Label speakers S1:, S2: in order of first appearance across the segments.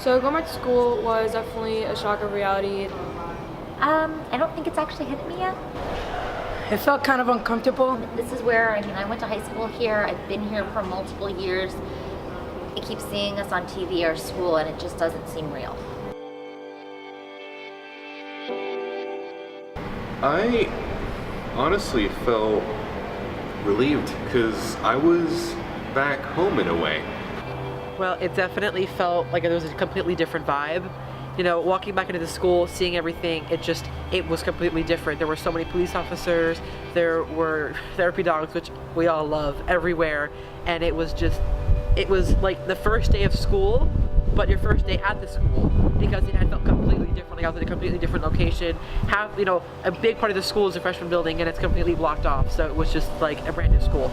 S1: So going back to school was definitely a shock of reality.
S2: I don't think it's actually hit me yet.
S3: It felt kind of uncomfortable.
S2: This is where, I went to high school here. I've been here for multiple years. I keep seeing us on TV or school, and it just doesn't seem real.
S4: I honestly felt relieved because I was back home in a way.
S5: Well, it definitely felt like there was a completely different vibe. You know, walking back into the school, seeing everything, it was completely different. There were so many police officers, there were therapy dogs, which we all love, everywhere. And it was like the first day of school, but your first day at the school, because it had felt completely different. Like I was in a completely different location. A big part of the school is a freshman building, and it's completely blocked off. So it was just like a brand new school.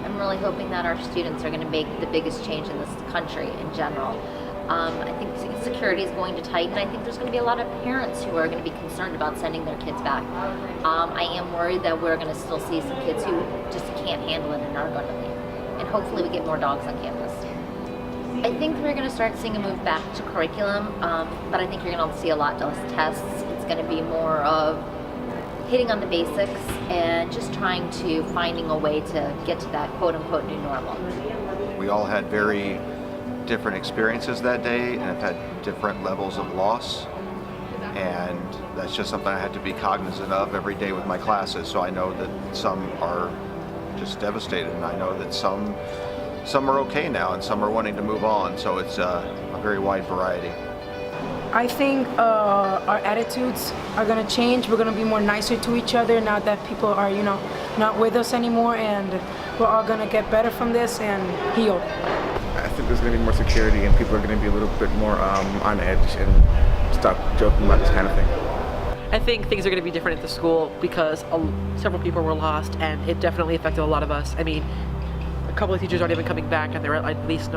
S2: I'm really hoping that our students are going to make the biggest change in this country in general. I think security is going to tighten. I think there's going to be a lot of parents who are going to be concerned about sending their kids back. I am worried that we're going to still see some kids who just can't handle it and are going to leave. And hopefully we get more dogs on campus. I think we're going to start seeing a move back to curriculum, but I think you're going to see a lot less tests. It's going to be more of hitting on the basics and just finding a way to get to that quote-unquote new normal.
S6: We all had very different experiences that day and have had different levels of loss, and that's just something I had to be cognizant of every day with my classes. So I know that some are just devastated, and I know that some are okay now and some are wanting to move on, so it's a very wide variety.
S3: I think our attitudes are going to change. We're going to be more nicer to each other now that people are, not with us anymore, and we're all going to get better from this and heal.
S7: I think there's going to be more security, and people are going to be a little bit more on edge and stop joking about this kind of thing.
S5: I think things are going to be different at the school because several people were lost, and it definitely affected a lot of us. I mean, a couple of teachers aren't even coming back, and I at least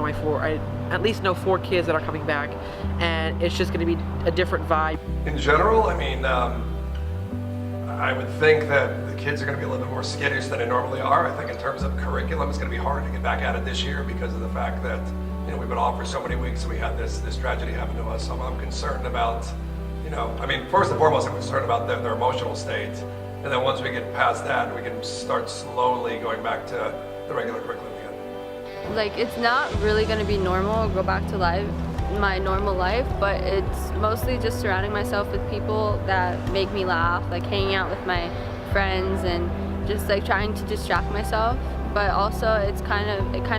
S5: know 4 kids that are coming back, and it's just going to be a different vibe.
S8: In general, I would think that the kids are going to be a little bit more skittish than they normally are. I think in terms of curriculum, it's going to be hard to get back at it this year because of the fact that we've been off for so many weeks and we had this tragedy happen to us. So I'm concerned about, first and foremost, I'm concerned about their emotional state, and then once we get past that, we can start slowly going back to the regular curriculum again.
S1: It's not really going to be normal, go back to my normal life, but it's mostly just surrounding myself with people that make me laugh, hanging out with my friends and just trying to distract myself. But also it kind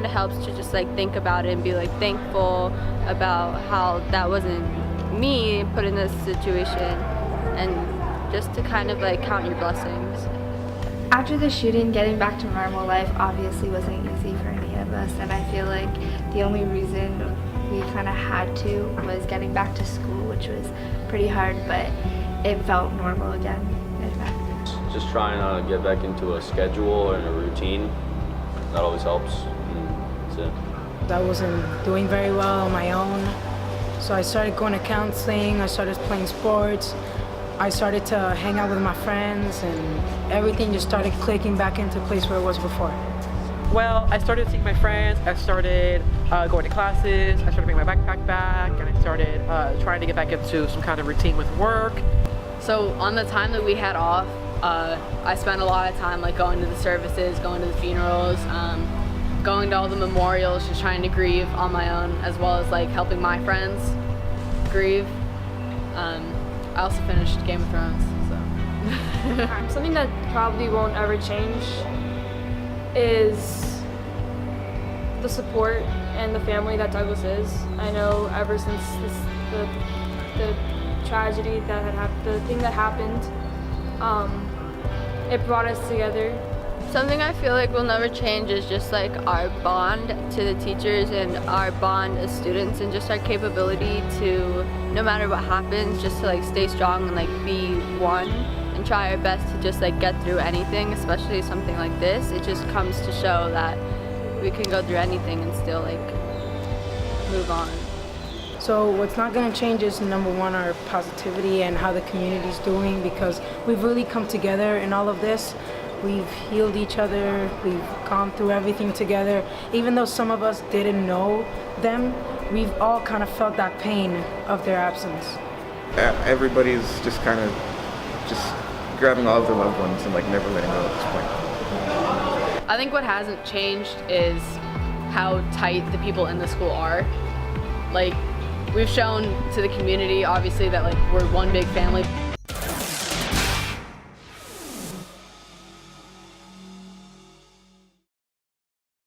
S1: of helps to just think about it and be thankful about how that wasn't me put in this situation, and just to kind of count your blessings.
S9: After the shooting, getting back to normal life obviously wasn't easy for any of us, and I feel like the only reason we kind of had to was getting back to school, which was pretty hard, but it felt normal again, in fact.
S10: Just trying to get back into a schedule and a routine. That always helps. That's it.
S3: I wasn't doing very well on my own, so I started going to counseling, I started playing sports, I started to hang out with my friends, and everything just started clicking back into place where it was before.
S5: Well, I started seeing my friends, I started going to classes, I started bringing my backpack back, and I started trying to get back into some kind of routine with work.
S1: So on the time that we had off, I spent a lot of time going to the services, going to the funerals, going to all the memorials, just trying to grieve on my own, as well as helping my friends grieve. I also finished Game of Thrones, so. Something that probably won't ever change is the support and the family that Douglas is. I know ever since the tragedy that had happened, the thing that happened, it brought us together. Something I feel will never change is just our bond to the teachers and our bond as students, and just our capability to, no matter what happens, just to stay strong and be one and try our best to just get through anything, especially something like this. It just comes to show that we can go through anything and still move on.
S3: So what's not going to change is, number one, our positivity and how the community's doing, because we've really come together in all of this. We've healed each other, we've gone through everything together. Even though some of us didn't know them, we've all kind of felt that pain of their absence.
S7: Everybody's just kind of just grabbing all of their loved ones and like never letting go at this point.
S11: I think what hasn't changed is how tight the people in the school are. Like, we've shown to the community, obviously, that like we're one big family.